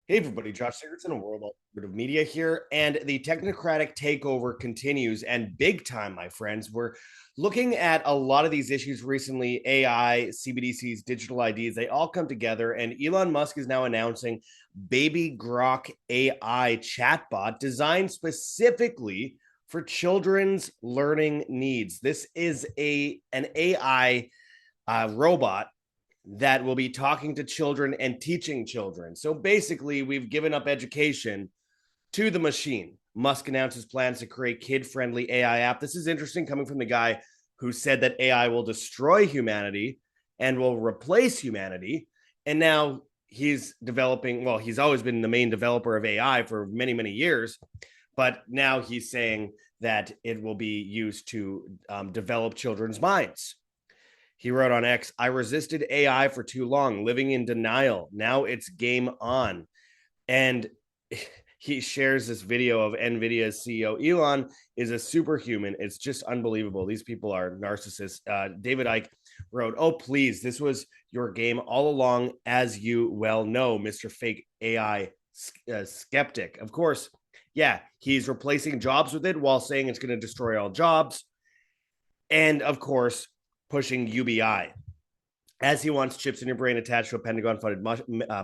Hey everybody, Josh Sigurdson of World Alternative Media here, and the technocratic takeover continues, and big time, my friends. We're looking at a lot of these issues recently: AI, CBDCs, digital IDs. They all come together, and Elon Musk is now announcing Baby Grok AI chatbot designed specifically for children's learning needs. This is an AI robot that will be talking to children and teaching children. So basically, we've given up education to the machine. Musk announces plans to create kid-friendly AI app. This is interesting coming from the guy who said that AI will destroy humanity and will replace humanity. And now he's developing, well, he's always been the main developer of AI for many, many years, but now he's saying that it will be used to develop children's minds. He wrote on X, I resisted AI for too long, living in denial. Now it's game on. And he shares this video of NVIDIA's CEO. Elon is a superhuman. It's just unbelievable. These people are narcissists. David Icke wrote, oh, please, this was your game all along, as you well know, Mr. Fake AI skeptic. Of course, yeah, he's replacing jobs with it while saying it's going to destroy all jobs. And of course, pushing UBI, as he wants chips in your brain attached to a Pentagon-funded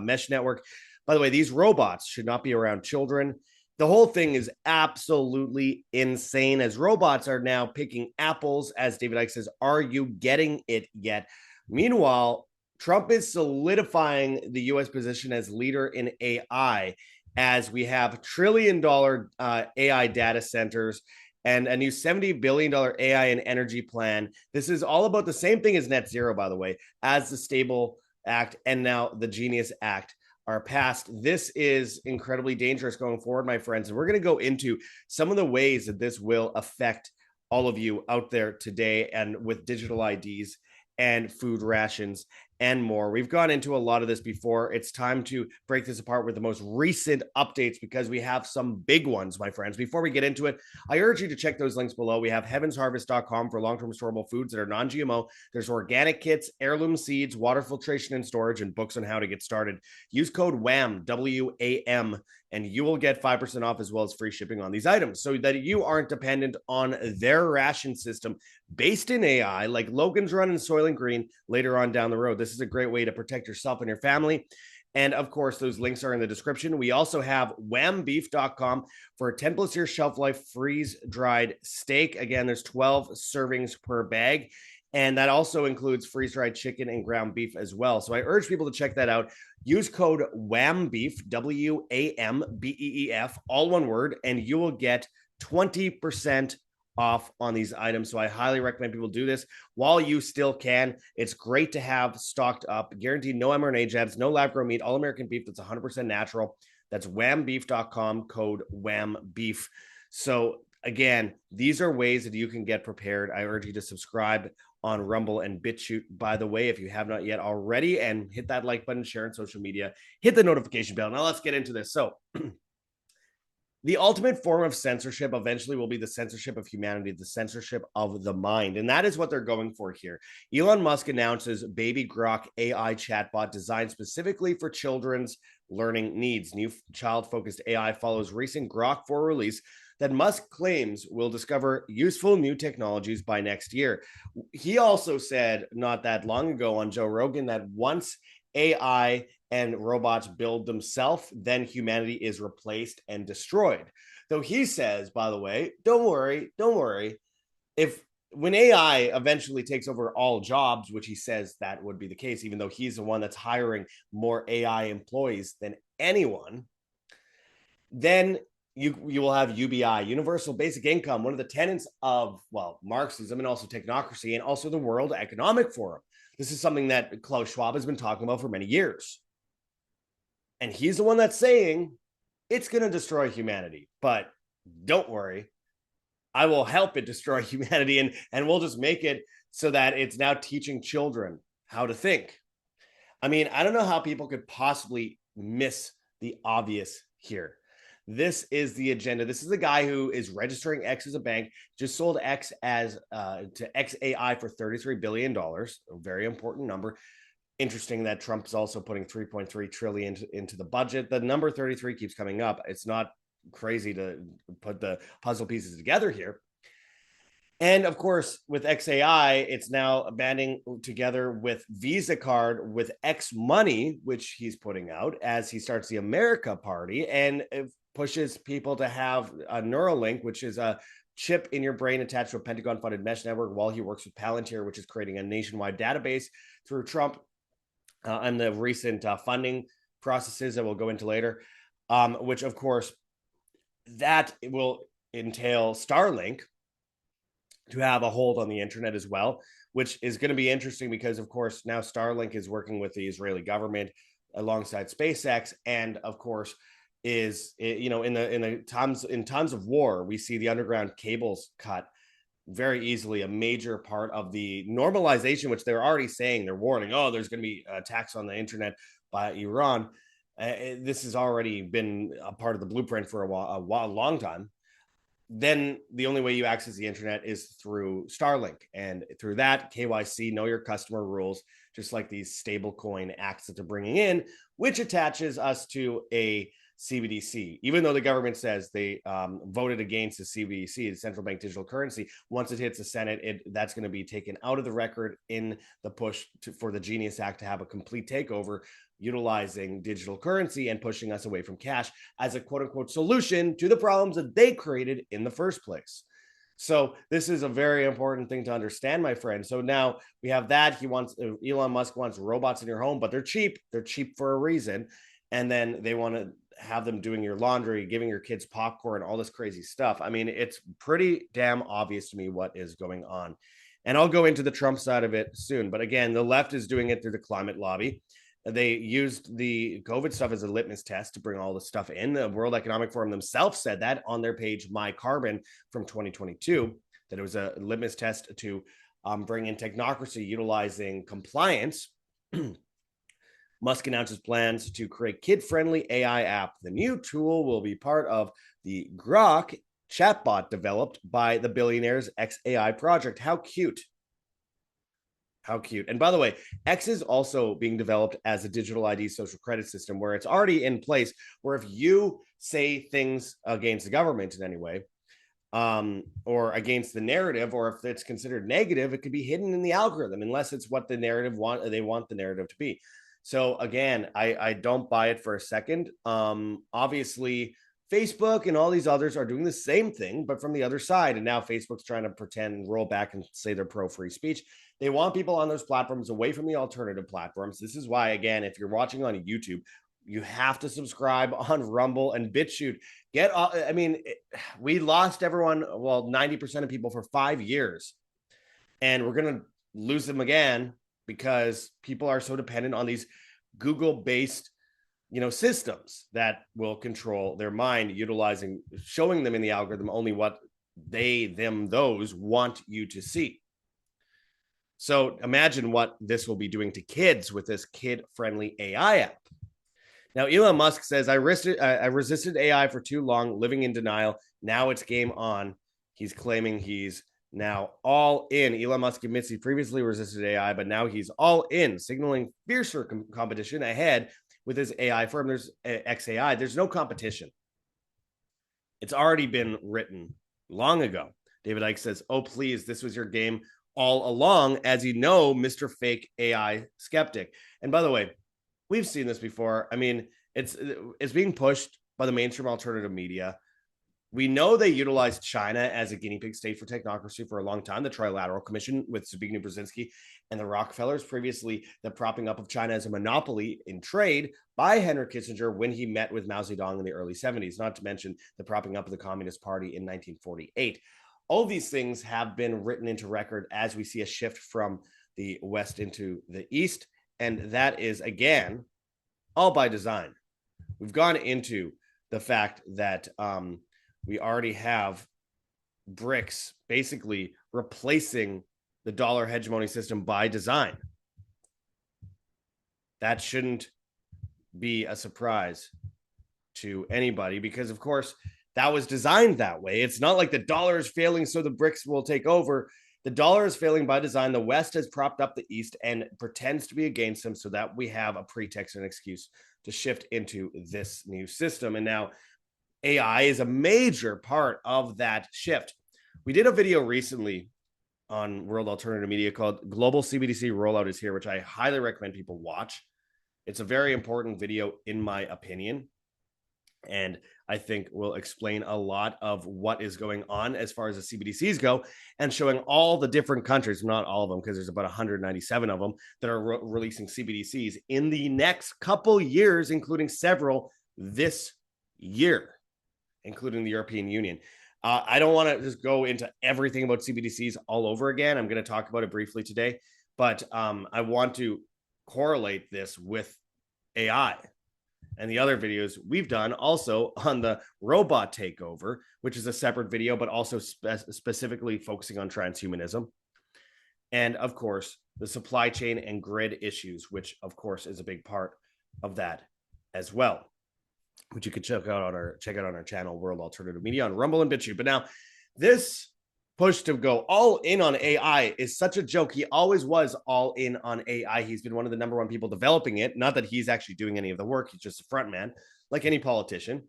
mesh network. By the way, these robots should not be around children. The whole thing is absolutely insane, as robots are now picking apples. As David Icke says, are you getting it yet? Meanwhile, Trump is solidifying the U.S. position as leader in AI, as we have trillion-dollar AI data centers and a new $70 billion AI and energy plan. This is all about the same thing as net zero, by the way, as the Stable Act and now the Genius Act are passed. This is incredibly dangerous going forward, my friends. And we're going to go into some of the ways that this will affect all of you out there today, and with digital IDs and food rations and more. We've gone into a lot of this before. It's time to break this apart with the most recent updates, because we have some big ones, my friends. Before we get into it, I urge you to check those links below. We have heavensharvest.com for long-term storable foods that are non-GMO. There's organic kits, heirloom seeds, water filtration and storage, and books on how to get started. Use code WAM, W-A-M, and you will get 5% off, as well as free shipping on these items, so that you aren't dependent on their ration system based in AI, like Logan's Run and Soylent Green later on down the road. This is a great way to protect yourself and your family. And of course, those links are in the description. We also have whambeef.com for a 10 plus year shelf life freeze dried steak. Again, there's 12 servings per bag. And that also includes freeze dried chicken and ground beef as well. So I urge people to check that out. Use code WAMBEEF, WAMBEEF, all one word, and you will get 20% off on these items. So I highly recommend people do this while you still can. It's great to have stocked up. Guaranteed no mRNA jabs, no lab grown meat, all American beef that's 100% natural. That's whambeef.com, code WAMBEEF. So again, these are ways that you can get prepared. I urge you to subscribe on Rumble and BitChute, by the way, if you have not yet already, and hit that like button, share on social media, hit the notification bell. Now let's get into this. So the ultimate form of censorship eventually will be the censorship of humanity, the censorship of the mind. And that is what they're going for here. Elon Musk announces Baby Grok AI chatbot designed specifically for children's learning needs. New child-focused AI follows recent Grok 4 release that Musk claims will discover useful new technologies by next year. He also said not that long ago on Joe Rogan that once AI and robots build themselves, then humanity is replaced and destroyed. Though he says, by the way, don't worry. If when AI eventually takes over all jobs, which he says that would be the case, even though he's the one that's hiring more AI employees than anyone, then you will have UBI, universal basic income, one of the tenets of, well, Marxism and also technocracy, and also the World Economic Forum. This is something that Klaus Schwab has been talking about for many years. And he's the one that's saying it's going to destroy humanity. But don't worry, I will help it destroy humanity, and we'll just make it so that it's now teaching children how to think. I mean, I don't know how people could possibly miss the obvious here. This is the agenda. This is the guy who is registering X as a bank, just sold X as to XAI for $33 billion, a very important number. Interesting that Trump's also putting 3.3 trillion into the budget. The number 33 keeps coming up. It's not crazy to put the puzzle pieces together here. And of course, with XAI, it's now banding together with Visa Card with X Money, which he's putting out as he starts the America Party, and it pushes people to have a Neuralink, which is a chip in your brain attached to a Pentagon-funded mesh network, while he works with Palantir, which is creating a nationwide database through Trump and the recent funding processes that we'll go into later, which of course that will entail Starlink to have a hold on the internet as well, which is going to be interesting because, of course, now Starlink is working with the Israeli government alongside SpaceX, and of course, is in the times of war, we see the underground cables cut very easily, a major part of the normalization, which they're already saying, they're warning, oh, there's going to be attacks on the internet by Iran. This has already been a part of the blueprint for a long time. Then the only way you access the internet is through Starlink. And through that, KYC, know your customer rules, just like these stablecoin acts that they're bringing in, which attaches us to a CBDC. Even though the government says they voted against the CBDC, the central bank digital currency, once it hits the Senate, that's going to be taken out of the record in the push for the Genius Act to have a complete takeover, utilizing digital currency and pushing us away from cash as a quote unquote solution to the problems that they created in the first place. So this is a very important thing to understand, my friend. So now we have that. Elon Musk wants robots in your home, but they're cheap. They're cheap for a reason. And then they want to have them doing your laundry, giving your kids popcorn, all this crazy stuff. I mean, it's pretty damn obvious to me what is going on. And I'll go into the Trump side of it soon. But again, the left is doing it through the climate lobby. They used the COVID stuff as a litmus test to bring all this stuff in. The World Economic Forum themselves said that on their page, My Carbon from 2022, that it was a litmus test to bring in technocracy utilizing compliance. Musk announces plans to create kid-friendly AI app. The new tool will be part of the Grok chatbot developed by the billionaire's XAI project. How cute. How cute. And by the way, X is also being developed as a digital ID social credit system where it's already in place, where if you say things against the government in any way, or against the narrative, or if it's considered negative, it could be hidden in the algorithm unless it's what the narrative they want the narrative to be. So again, I don't buy it for a second. Obviously, Facebook and all these others are doing the same thing, but from the other side. And now Facebook's trying to pretend, roll back and say they're pro free speech. They want people on those platforms away from the alternative platforms. This is why, again, if you're watching on YouTube, you have to subscribe on Rumble and BitChute. We lost everyone, 90% of people for 5 years. And we're going to lose them again because people are so dependent on these Google-based systems that will control their mind, showing them in the algorithm only what those want you to see. So imagine what this will be doing to kids with this kid-friendly AI app. Now, Elon Musk says, I resisted AI for too long, living in denial. Now it's game on. He's claiming he's now all in. Elon Musk admits he previously resisted AI, but now he's all in, signaling fiercer competition ahead with his AI firm. There's XAI. There's no competition. It's already been written long ago. David Icke says, oh, please, this was your game all along, as you know, Mr. Fake AI skeptic. And by the way, we've seen this before. I mean, it's being pushed by the mainstream alternative media. We know they utilized China as a guinea pig state for technocracy for a long time. The Trilateral Commission with Zbigniew Brzezinski and the Rockefellers, previously the propping up of China as a monopoly in trade by Henry Kissinger when he met with Mao Zedong in the early 70s, not to mention the propping up of the Communist Party in 1948. All of these things have been written into record as we see a shift from the West into the East. And that is, again, all by design. We've gone into the fact that we already have BRICS basically replacing the dollar hegemony system by design. That shouldn't be a surprise to anybody because, of course, that was designed that way. It's not like the dollar is failing, so the BRICS will take over. The dollar is failing by design. The West has propped up the East and pretends to be against them so that we have a pretext and excuse to shift into this new system. And now AI is a major part of that shift. We did a video recently on World Alternative Media called Global CBDC Rollout is Here, which I highly recommend people watch. It's a very important video, in my opinion. And I think will explain a lot of what is going on as far as the CBDCs go, and showing all the different countries, not all of them, because there's about 197 of them that are releasing CBDCs in the next couple years, including several this year, including the European Union. I don't want to just go into everything about CBDCs all over again. I'm going to talk about it briefly today, but I want to correlate this with AI and the other videos we've done also on the robot takeover, which is a separate video, but also specifically focusing on transhumanism. And of course, the supply chain and grid issues, which of course is a big part of that as well, which you can check out on our channel, World Alternative Media, on Rumble and BitChute. But now this push to go all in on AI is such a joke. He always was all in on AI. He's been one of the number one people developing it. Not that he's actually doing any of the work. He's just a front man, like any politician.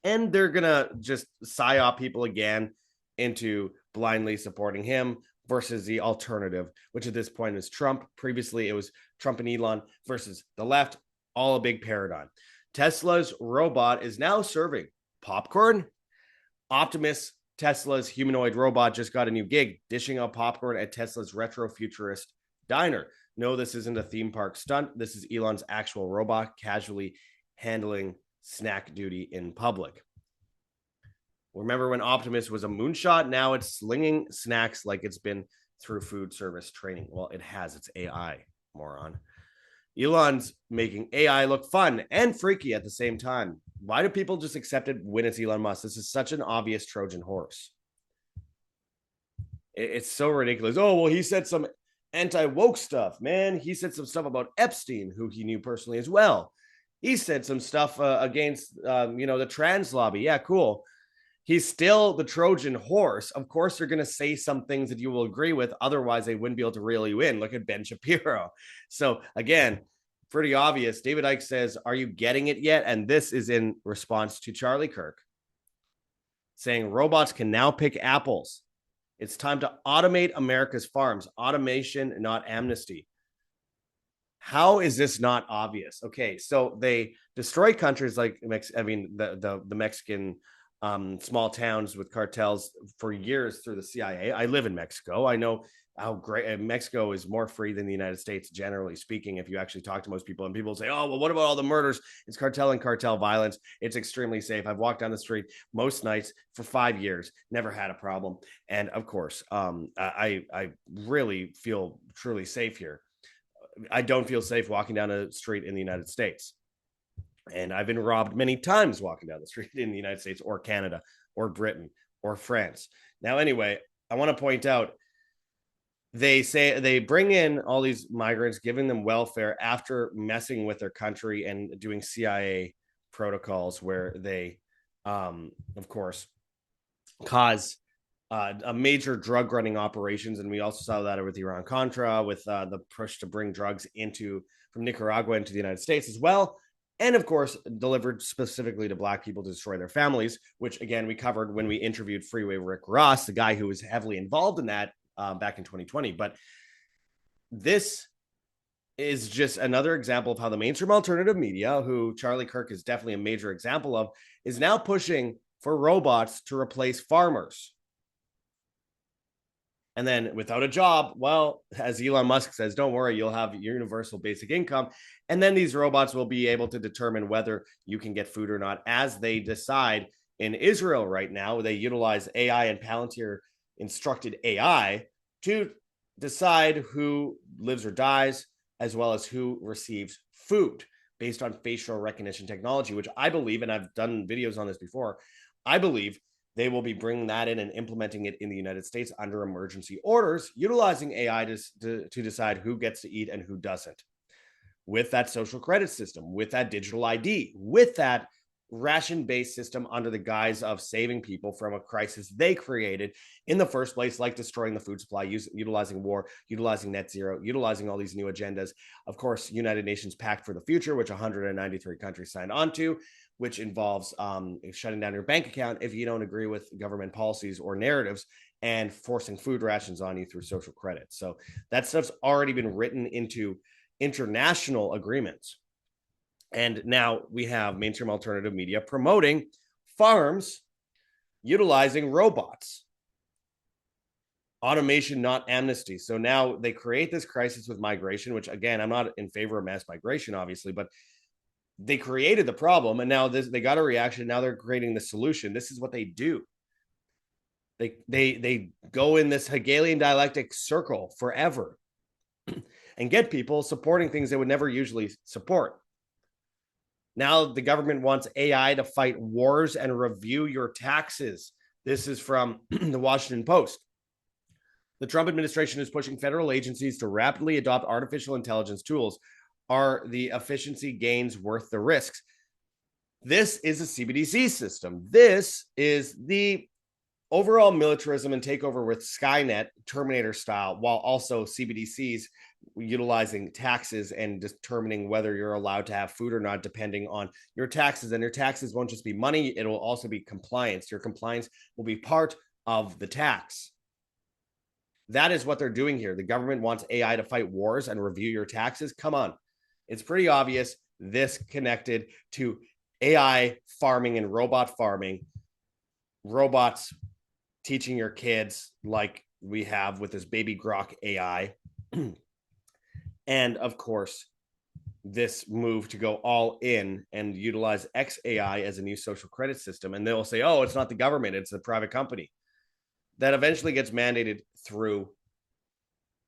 And they're going to just psyop people again into blindly supporting him versus the alternative, which at this point is Trump. Previously, it was Trump and Elon versus the left, all a big paradigm. Tesla's robot is now serving popcorn. Optimus, Tesla's humanoid robot, just got a new gig, dishing out popcorn at Tesla's retro-futurist diner. No, this isn't a theme park stunt. This is Elon's actual robot casually handling snack duty in public. Remember when Optimus was a moonshot? Now it's slinging snacks like it's been through food service training. Well, it has. It's AI, moron. Elon's making AI look fun and freaky at the same time. Why do people just accept it when it's Elon Musk? This is such an obvious Trojan horse. It's so ridiculous. Oh, well, he said some anti-woke stuff, man. He said some stuff about Epstein, who he knew personally as well. He said some stuff against, the trans lobby. Yeah, cool. He's still the Trojan horse. Of course, they're going to say some things that you will agree with. Otherwise, they wouldn't be able to reel you in. Look at Ben Shapiro. So again, pretty obvious. David Icke says, are you getting it yet? And this is in response to Charlie Kirk saying robots can now pick apples. It's time to automate America's farms. Automation, not amnesty. How is this not obvious? Okay, so they destroy countries like the Mexican small towns with cartels for years through the CIA. I live in Mexico. I know how great Mexico is, more free than the United States, generally speaking. If you actually talk to most people, and people say, oh, well, what about all the murders? It's cartel and cartel violence. It's extremely safe. I've walked down the street most nights for 5 years, never had a problem. And of course, I really feel truly safe here. I don't feel safe walking down a street in the United States. And I've been robbed many times walking down the street in the United States or Canada or Britain or France. Now, anyway, I want to point out, they say they bring in all these migrants, giving them welfare after messing with their country and doing CIA protocols where they, of course, cause a major drug running operations. And we also saw that with Iran-Contra, with the push to bring drugs from Nicaragua into the United States as well. And of course, delivered specifically to Black people to destroy their families, which again, we covered when we interviewed Freeway Rick Ross, the guy who was heavily involved in that back in 2020. But this is just another example of how the mainstream alternative media, who Charlie Kirk is definitely a major example of, is now pushing for robots to replace farmers. And then without a job, well, as Elon Musk says, don't worry, you'll have universal basic income. And then these robots will be able to determine whether you can get food or not, as they decide in Israel right now. They utilize AI and Palantir instructed AI to decide who lives or dies, as well as who receives food based on facial recognition technology, which I believe, and I've done videos on this before, I believe they will be bringing that in and implementing it in the United States under emergency orders, utilizing AI to decide who gets to eat and who doesn't. With that social credit system, with that digital ID, with that ration-based system under the guise of saving people from a crisis they created in the first place, like destroying the food supply, utilizing war, utilizing net zero, utilizing all these new agendas. Of course, United Nations Pact for the Future, which 193 countries signed on to, which involves shutting down your bank account if you don't agree with government policies or narratives, and forcing food rations on you through social credit. So that stuff's already been written into international agreements. And now we have mainstream alternative media promoting farms utilizing robots. Automation, not amnesty. So now they create this crisis with migration, which, again, I'm not in favor of mass migration, obviously, but they created the problem, and now they got a reaction. Now they're creating the solution. This is what they do. They go in this Hegelian dialectic circle forever and get people supporting things they would never usually support. Now the government wants AI to fight wars and review your taxes. This is from the Washington Post. The Trump administration is pushing federal agencies to rapidly adopt artificial intelligence tools. Are the efficiency gains worth the risks? This is a CBDC system. This is the overall militarism and takeover with Skynet, Terminator style, while also CBDCs utilizing taxes and determining whether you're allowed to have food or not, depending on your taxes. And your taxes won't just be money, it will also be compliance. Your compliance will be part of the tax. That is what they're doing here. The government wants AI to fight wars and review your taxes. Come on. It's pretty obvious this connected to AI farming and robot farming, robots teaching your kids like we have with this Baby Grok AI. And of course, this move to go all in and utilize XAI as a new social credit system. And they'll say, oh, it's not the government, it's a private company. That eventually gets mandated through,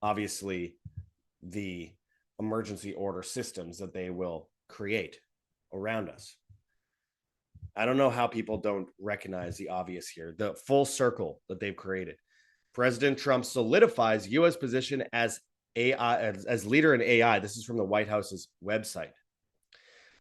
obviously, the emergency order systems that they will create around us. I don't know how people don't recognize the obvious here, the full circle that they've created. President Trump solidifies U.S. position as leader in AI. This is from the White House's website.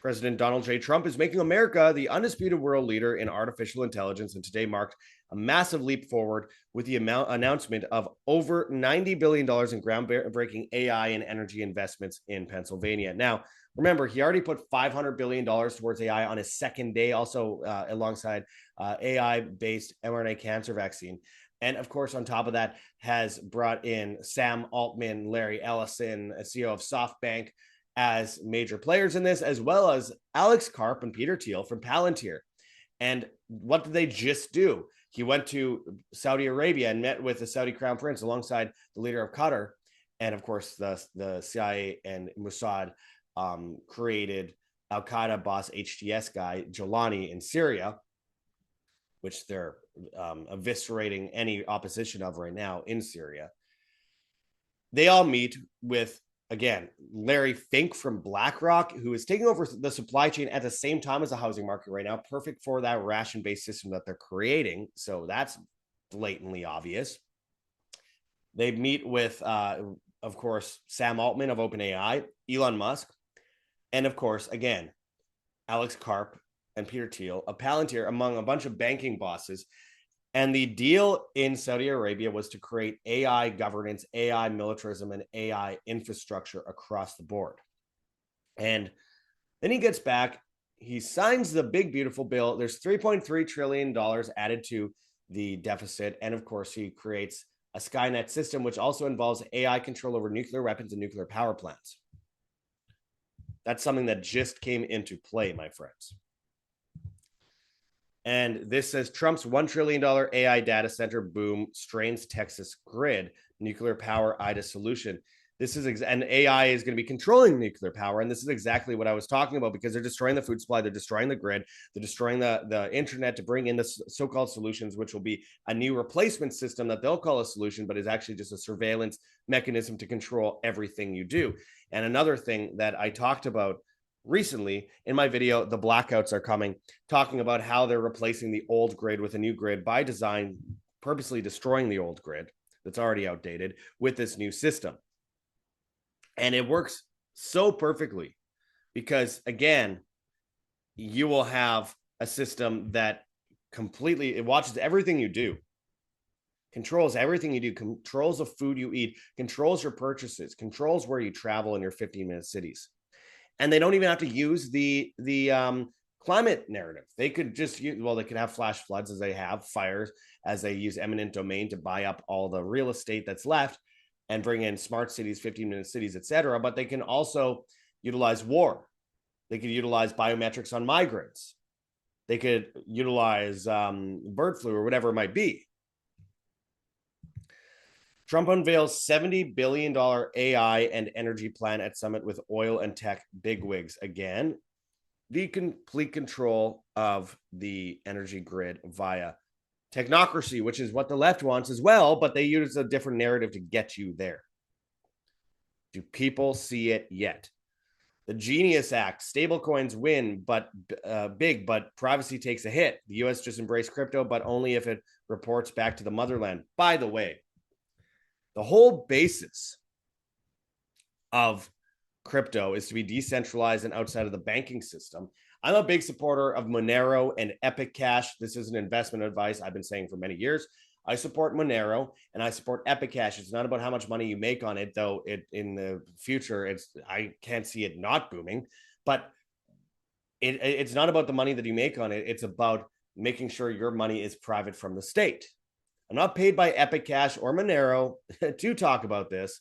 President Donald J. Trump is making America the undisputed world leader in artificial intelligence, and today marked a massive leap forward with the announcement of over $90 billion in groundbreaking AI and energy investments in Pennsylvania. Now, remember, he already put $500 billion towards AI on his second day, also alongside AI-based mRNA cancer vaccine. And of course, on top of that, has brought in Sam Altman, Larry Ellison, CEO of SoftBank, as major players in this, as well as Alex Karp and Peter Thiel from Palantir. And what did they just do? He went to Saudi Arabia and met with the Saudi Crown Prince alongside the leader of Qatar. And of course, the CIA and Mossad created Al-Qaeda boss HTS guy, Jolani, in Syria, which they're eviscerating any opposition of right now in Syria. They all meet with, again, Larry Fink from BlackRock, who is taking over the supply chain at the same time as the housing market right now, perfect for that ration-based system that they're creating. So that's blatantly obvious. They meet with, of course, Sam Altman of OpenAI, Elon Musk, and of course, again, Alex Karp and Peter Thiel of Palantir, among a bunch of banking bosses. And the deal in Saudi Arabia was to create AI governance, AI militarism, and AI infrastructure across the board. And then he gets back, he signs the big, beautiful bill. There's $3.3 trillion added to the deficit. And of course, he creates a Skynet system, which also involves AI control over nuclear weapons and nuclear power plants. That's something that just came into play, my friends. And this says Trump's $1 trillion AI data center boom strains Texas grid, nuclear power IDA solution. This is and AI is going to be controlling nuclear power. And this is exactly what I was talking about, because they're destroying the food supply. They're destroying the grid. They're destroying the internet to bring in the so-called solutions, which will be a new replacement system that they'll call a solution, but is actually just a surveillance mechanism to control everything you do. And another thing that I talked about recently in my video, The Blackouts Are Coming, talking about how they're replacing the old grid with a new grid by design, purposely destroying the old grid that's already outdated with this new system. And it works so perfectly because, again, you will have a system that completely, it watches everything you do, controls everything you do, controls the food you eat, controls your purchases, controls where you travel in your 15-minute cities. And they don't even have to use the climate narrative. They could just use, well, they could have flash floods as they have, fires as they use eminent domain to buy up all the real estate that's left and bring in smart cities, 15-minute cities, etc. But they can also utilize war. They could utilize biometrics on migrants. They could utilize bird flu or whatever it might be. Trump unveils $70 billion AI and energy plan at summit with oil and tech bigwigs. Again, the complete control of the energy grid via technocracy, which is what the left wants as well, but they use a different narrative to get you there. Do people see it yet? The Genius Act, stablecoins win, but big, but privacy takes a hit. The US just embraced crypto, but only if it reports back to the motherland. By the way, the whole basis of crypto is to be decentralized and outside of the banking system. I'm a big supporter of Monero and Epic Cash. This is an investment advice I've been saying for many years. I support Monero and I support Epic Cash. It's not about how much money you make on it, though. It in the future, I can't see it not booming, but it's not about the money that you make on it. It's about making sure your money is private from the state. I'm not paid by Epic Cash or Monero to talk about this,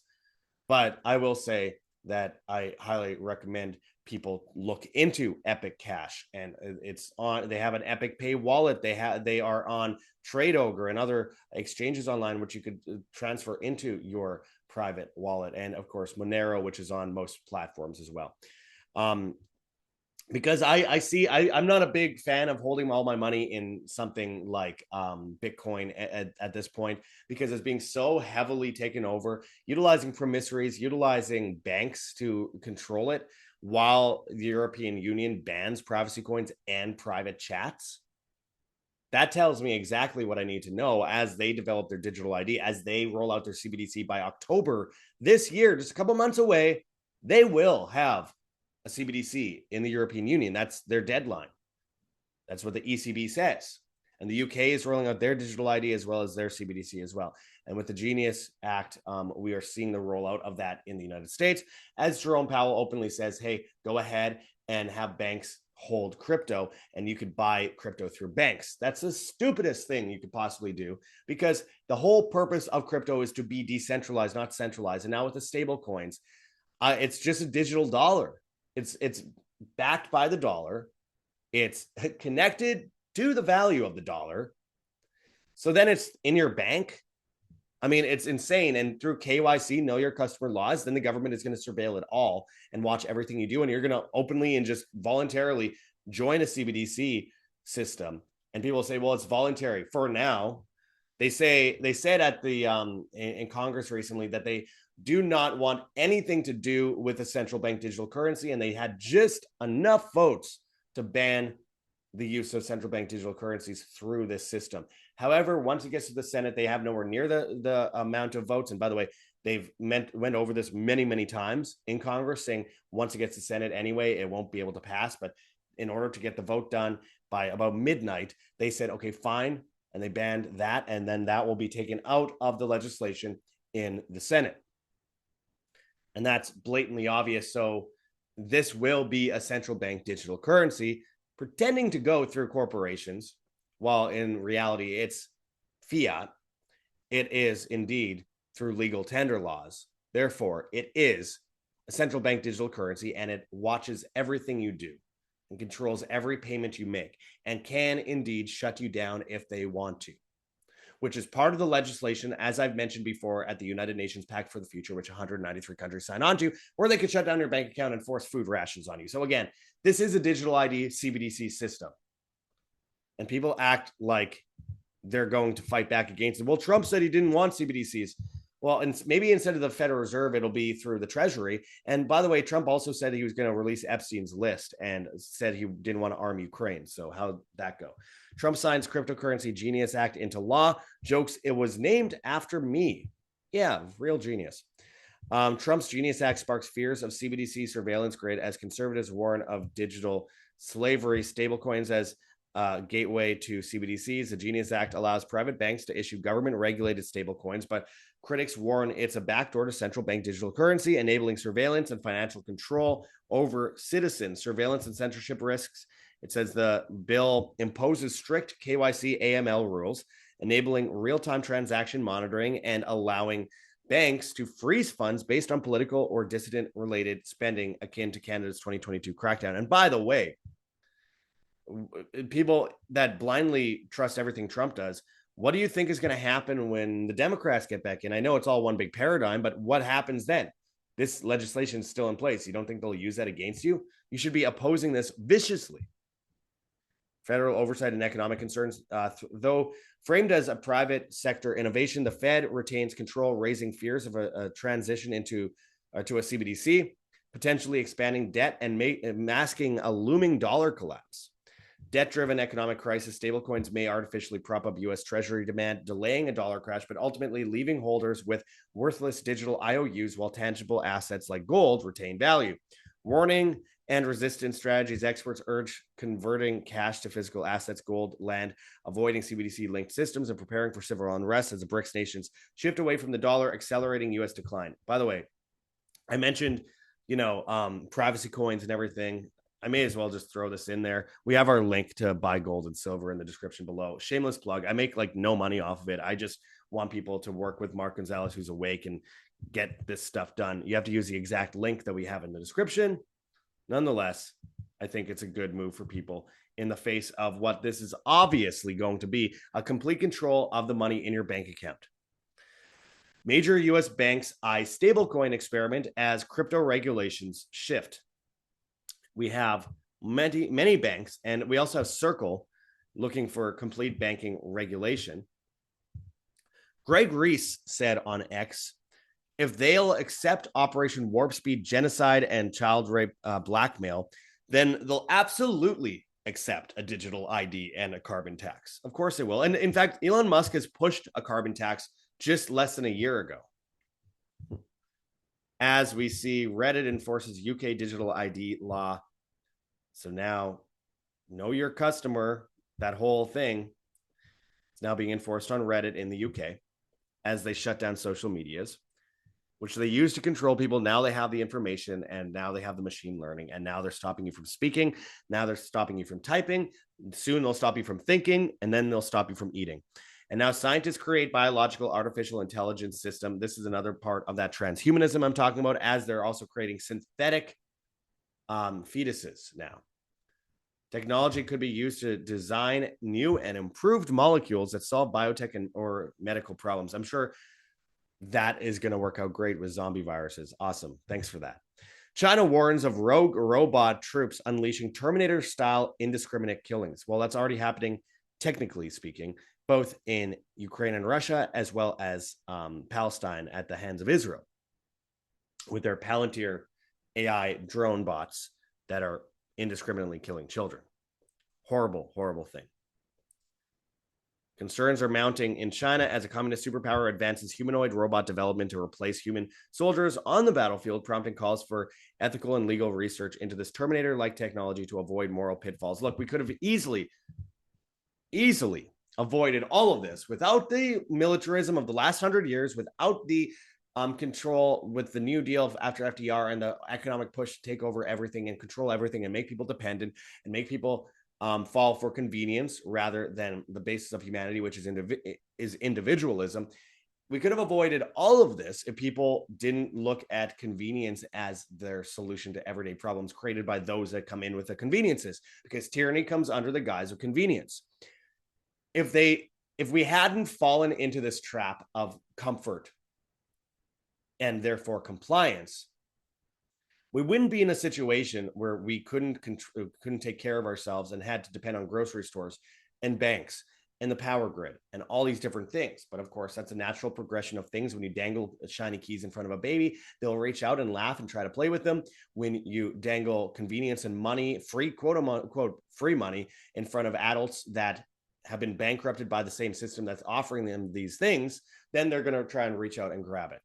but I will say that I highly recommend people look into Epic Cash, and it's on. They have an Epic Pay wallet. They are on Takeover and other exchanges online, which you could transfer into your private wallet, and of course Monero, which is on most platforms as well. Because I'm not a big fan of holding all my money in something like Bitcoin at this point, because it's being so heavily taken over, utilizing promissories, utilizing banks to control it, while the European Union bans privacy coins and private chats. That tells me exactly what I need to know as they develop their digital ID, as they roll out their CBDC by October this year, just a couple months away. They will have a CBDC in the European Union. That's their deadline. That's what the ECB says. And the UK is rolling out their digital ID as well as their CBDC as well. And with the Genius Act, we are seeing the rollout of that in the United States. As Jerome Powell openly says, hey, go ahead and have banks hold crypto, and you could buy crypto through banks. That's the stupidest thing you could possibly do, because the whole purpose of crypto is to be decentralized, not centralized. And now with the stable coins, it's just a digital dollar. It's backed by the dollar. It's connected to the value of the dollar. So then it's in your bank. I mean, it's insane. And through KYC, know your customer laws, then the government is going to surveil it all and watch everything you do. And you're going to openly and just voluntarily join a CBDC system. And people say, well, it's voluntary for now. They said at the in Congress recently that they do not want anything to do with a central bank digital currency, and they had just enough votes to ban the use of central bank digital currencies through this system. However, once it gets to the Senate, they have nowhere near the amount of votes. And by the way, they've went over this many times in Congress, saying once it gets to the Senate anyway, it won't be able to pass. But in order to get the vote done by about midnight, they said, okay, fine. And they banned that. And then that will be taken out of the legislation in the Senate. And that's blatantly obvious. So this will be a central bank digital currency pretending to go through corporations, while in reality it's fiat. It is indeed through legal tender laws. Therefore, it is a central bank digital currency, and it watches everything you do and controls every payment you make, and can indeed shut you down if they want to, which is part of the legislation, as I've mentioned before, at the United Nations Pact for the Future, which 193 countries signed on to, where they could shut down your bank account and force food rations on you. So again, this is a digital ID CBDC system. And people act like they're going to fight back against it. Well, Trump said he didn't want CBDCs. Well, and maybe instead of the Federal Reserve, it'll be through the Treasury. And by the way, Trump also said he was going to release Epstein's list and said he didn't want to arm Ukraine. So how'd that go? Trump signs cryptocurrency Genius Act into law. Jokes, it was named after me. Yeah, real genius. Trump's Genius Act sparks fears of CBDC surveillance grid as conservatives warn of digital slavery. Stablecoins as gateway to CBDCs. The Genius Act allows private banks to issue government-regulated stablecoins, but critics warn it's a backdoor to central bank digital currency, enabling surveillance and financial control over citizens. Surveillance and censorship risks. It says the bill imposes strict KYC AML rules, enabling real-time transaction monitoring and allowing banks to freeze funds based on political or dissident-related spending, akin to Canada's 2022 crackdown. And by the way, people that blindly trust everything Trump does, what do you think is going to happen when the Democrats get back in? I know it's all one big paradigm, but what happens then? This legislation is still in place. You don't think they'll use that against you? You should be opposing this viciously. Federal oversight and economic concerns, though framed as a private sector innovation, the Fed retains control, raising fears of a transition to a CBDC, potentially expanding debt and masking a looming dollar collapse. Debt-driven economic crisis, stablecoins may artificially prop up U.S. Treasury demand, delaying a dollar crash, but ultimately leaving holders with worthless digital IOUs while tangible assets like gold retain value. Warning and resistance strategies. Experts urge converting cash to physical assets, gold, land, avoiding CBDC-linked systems, and preparing for civil unrest as the BRICS nations shift away from the dollar, accelerating U.S. decline. By the way, I mentioned, privacy coins and everything. I may as well just throw this in there. We have our link to buy gold and silver in the description below. Shameless plug. I make no money off of it. I just want people to work with Mark Gonzalez, who's awake, and get this stuff done. You have to use the exact link that we have in the description. Nonetheless, I think it's a good move for people in the face of what this is obviously going to be, a complete control of the money in your bank account. Major U.S. banks eye stablecoin experiment as crypto regulations shift. We have many banks, and we also have Circle looking for complete banking regulation. Greg Reese said on X, if they'll accept Operation Warp Speed genocide and child rape blackmail, then they'll absolutely accept a digital ID and a carbon tax. Of course they will. And in fact, Elon Musk has pushed a carbon tax just less than a year ago. As we see, Reddit enforces UK digital ID law. So now, know your customer, that whole thing is now being enforced on Reddit in the UK as they shut down social medias, which they use to control people. Now they have the information, and now they have the machine learning, and now they're stopping you from speaking. Now they're stopping you from typing. Soon they'll stop you from thinking, and then they'll stop you from eating. And now scientists create biological artificial intelligence system. This is another part of that transhumanism I'm talking about, as they're also creating synthetic fetuses now. Technology could be used to design new and improved molecules that solve biotech or medical problems. I'm sure that is going to work out great with zombie viruses. Awesome. Thanks for that. China warns of rogue robot troops unleashing Terminator-style indiscriminate killings. Well, that's already happening, technically speaking, both in Ukraine and Russia, as well as Palestine at the hands of Israel, with their Palantir AI drone bots that are indiscriminately killing children. Horrible, horrible thing. Concerns are mounting in China as a communist superpower advances humanoid robot development to replace human soldiers on the battlefield, prompting calls for ethical and legal research into this Terminator-like technology to avoid moral pitfalls. Look, we could have easily avoided all of this without the militarism of the last 100 years, without the control with the New Deal after FDR and the economic push to take over everything and control everything and make people dependent and make people fall for convenience rather than the basis of humanity, which is individualism. We could have avoided all of this if people didn't look at convenience as their solution to everyday problems created by those that come in with the conveniences, because tyranny comes under the guise of convenience. If we hadn't fallen into this trap of comfort and therefore compliance, we wouldn't be in a situation where we couldn't take care of ourselves and had to depend on grocery stores and banks and the power grid and all these different things. But of course, that's a natural progression of things. When you dangle shiny keys in front of a baby, they'll reach out and laugh and try to play with them. When you dangle convenience and money, free, quote unquote, free money in front of adults that have been bankrupted by the same system that's offering them these things, then they're going to try and reach out and grab it.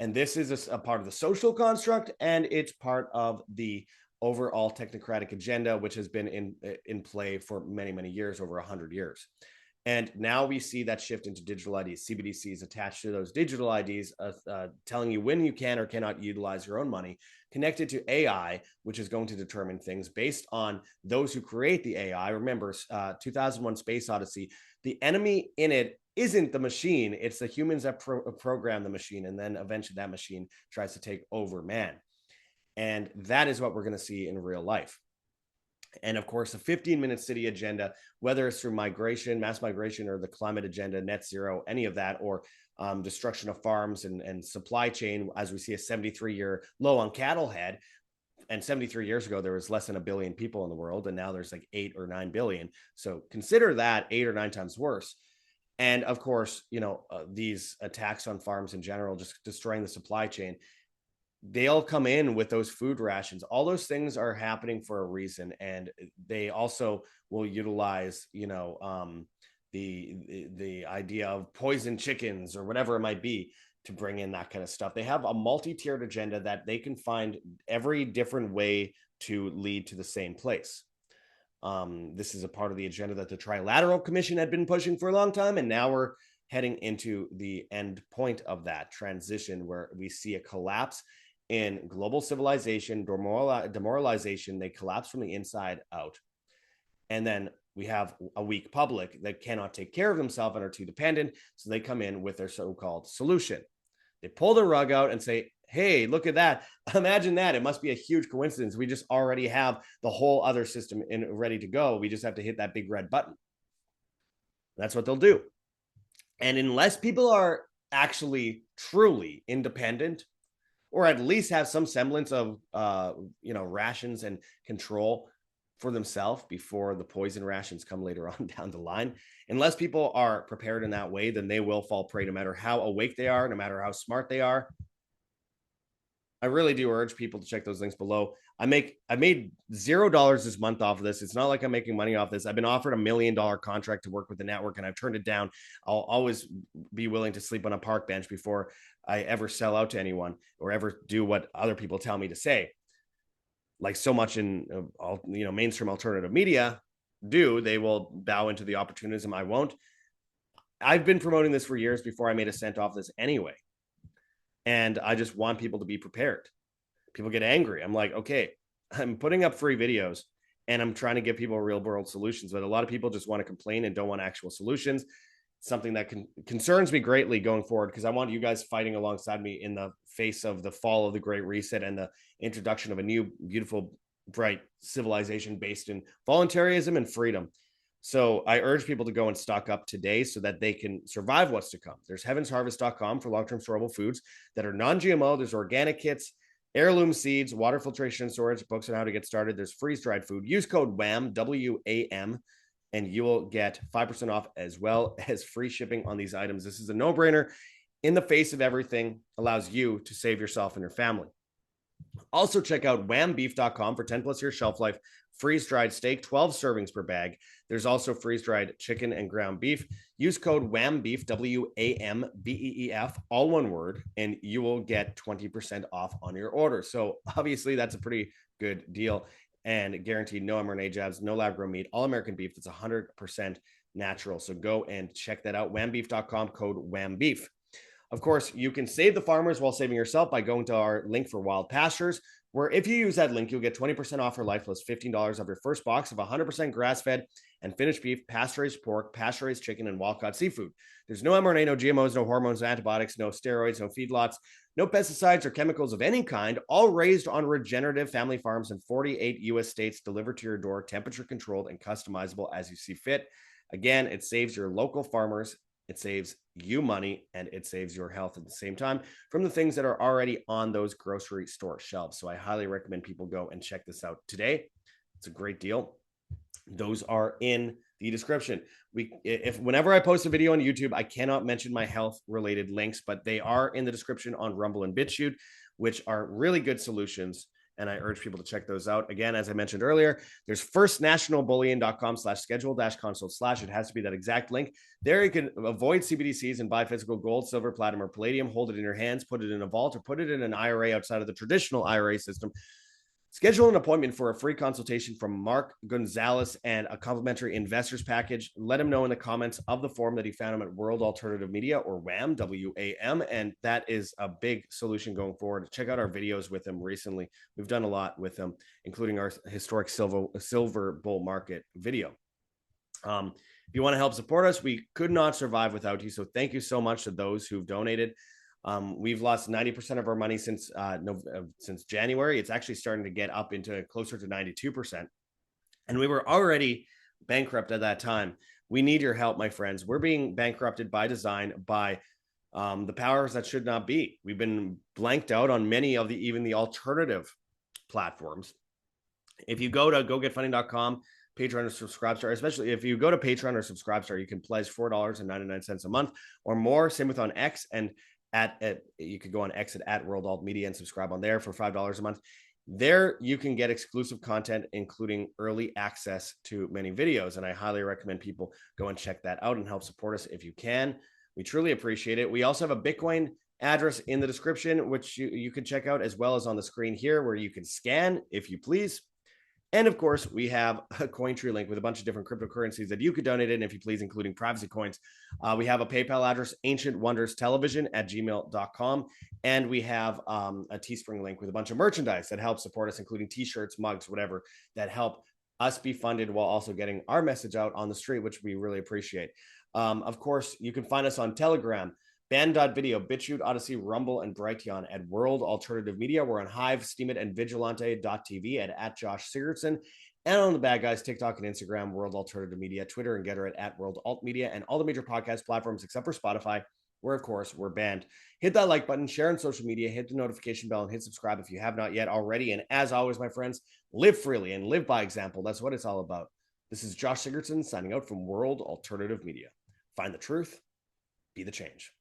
And this is a part of the social construct, and it's part of the overall technocratic agenda, which has been in play for many, many years, over 100 years. And now we see that shift into digital IDs, CBDCs attached to those digital IDs, telling you when you can or cannot utilize your own money, connected to AI, which is going to determine things based on those who create the AI. Remember, 2001 Space Odyssey, the enemy in it isn't the machine, it's the humans that program the machine. And then eventually that machine tries to take over man. And that is what we're going to see in real life. And of course, the 15-minute city agenda, whether it's through migration, mass migration, or the climate agenda, net zero, any of that, or destruction of farms and supply chain, as we see a 73-year low on cattle head. And 73 years ago, there was less than 1 billion people in the world, and now there's like 8 or 9 billion. So consider that 8 or 9 times worse. And of course, these attacks on farms in general, just destroying the supply chain, they'll come in with those food rations. All those things are happening for a reason. And they also will utilize, the idea of poison chickens or whatever it might be to bring in that kind of stuff. They have a multi-tiered agenda that they can find every different way to lead to the same place. This is a part of the agenda that the Trilateral Commission had been pushing for a long time. And now we're heading into the end point of that transition, where we see a collapse in global civilization, demoralization. They collapse from the inside out. And then we have a weak public that cannot take care of themselves and are too dependent. So they come in with their so-called solution. They pull the rug out and say, hey, look at that. Imagine that. It must be a huge coincidence. We just already have the whole other system ready to go. We just have to hit that big red button. That's what they'll do. And unless people are actually truly independent, or at least have some semblance of, rations and control for themselves before the poison rations come later on down the line, unless people are prepared in that way, then they will fall prey no matter how awake they are, no matter how smart they are. I really do urge people to check those links below. I made $0 this month off of this. It's not like I'm making money off this. I've been offered $1 million contract to work with the network, and I've turned it down. I'll always be willing to sleep on a park bench before I ever sell out to anyone or ever do what other people tell me to say. Like so much in mainstream alternative media do, they will bow into the opportunism. I won't. I've been promoting this for years before I made a cent off this anyway. And I just want people to be prepared. People get angry. I'm like, okay, I'm putting up free videos and I'm trying to give people real world solutions, but a lot of people just want to complain and don't want actual solutions. Something that concerns me greatly going forward, because I want you guys fighting alongside me in the face of the fall of the Great Reset and the introduction of a new, beautiful, bright civilization based in voluntarism and freedom. So I urge people to go and stock up today so that they can survive what's to come. There's heavensharvest.com for long-term storable foods that are non-GMO. There's organic kits, heirloom seeds, water filtration and storage, books on how to get started. There's freeze-dried food. Use code WAM, W-A-M, and you will get 5% off as well as free shipping on these items. This is a no-brainer. In the face of everything, allows you to save yourself and your family. Also, check out whambeef.com for 10 plus year shelf life, freeze-dried steak, 12 servings per bag. There's also freeze-dried chicken and ground beef. Use code WAMBEEF, W-A-M-B-E-E-F, all one word, and you will get 20% off on your order. So obviously that's a pretty good deal, and guaranteed no mRNA jabs, no lab-grown meat, all American beef that's 100% natural. So go and check that out, whambeef.com, code WAMBEEF. Of course, you can save the farmers while saving yourself by going to our link for Wild Pastures, where if you use that link, you'll get 20% off your life plus $15 off your first box of 100% grass-fed and finished beef, pasture-raised pork, pasture-raised chicken, and wild-caught seafood. There's no mRNA, no GMOs, no hormones, no antibiotics, no steroids, no feedlots, no pesticides or chemicals of any kind, all raised on regenerative family farms in 48 U.S. states, delivered to your door, temperature-controlled and customizable as you see fit. Again, it saves your local farmers, it saves you money, and it saves your health at the same time from the things that are already on those grocery store shelves. So I highly recommend people go and check this out today. It's a great deal. Those are in the description. Whenever I post a video on YouTube, I cannot mention my health related links, but they are in the description on Rumble and BitChute, which are really good solutions. And I urge people to check those out. Again, as I mentioned earlier, there's firstnationalbullion.com/schedule-consult/. It has to be that exact link. There you can avoid CBDCs and buy physical gold, silver, platinum, or palladium. Hold it in your hands, put it in a vault, or put it in an IRA outside of the traditional IRA system. Schedule an appointment for a free consultation from Mark Gonzalez and a complimentary investors package. Let him know in the comments of the forum that he found him at World Alternative Media, or WAM, WAM, and that is a big solution going forward. Check out our videos with him recently. We've done a lot with him, including our historic silver bull market video. If you want to help support us, we could not survive without you. So thank you so much to those who've donated. We've lost 90% of our money since January. It's actually starting to get up into closer to 92%. And we were already bankrupt at that time. We need your help, my friends. We're being bankrupted by design by the powers that should not be. We've been blanked out on many of even the alternative platforms. If you go to gogetfunding.com, Patreon or Subscribestar, especially if you go to Patreon or Subscribestar, you can pledge $4.99 a month or more. Same with on X, and you could go on X at World Alt Media and subscribe on there for $5 a month. There you can get exclusive content, including early access to many videos, and I highly recommend people go and check that out and help support us if you can. We truly appreciate it. We also have a Bitcoin address in the description, which you can check out, as well as on the screen here, where you can scan if you please. And of course, we have a Cointree link with a bunch of different cryptocurrencies that you could donate in if you please, including privacy coins. We have a PayPal address, ancientwonderstelevision@gmail.com. And we have a Teespring link with a bunch of merchandise that helps support us, including t-shirts, mugs, whatever, that help us be funded while also getting our message out on the street, which we really appreciate. Of course, you can find us on Telegram, Band.video, BitChute, Odyssey, Rumble, and Brighteon at World Alternative Media. We're on Hive, Steemit, and Vigilante.tv at Josh Sigurdson. And on the Bad Guys, TikTok and Instagram, World Alternative Media, Twitter and Getter at World Alt Media, and all the major podcast platforms except for Spotify, where, of course, we're banned. Hit that like button, share on social media, hit the notification bell, and hit subscribe if you have not yet already. And as always, my friends, live freely and live by example. That's what it's all about. This is Josh Sigurdson signing out from World Alternative Media. Find the truth, be the change.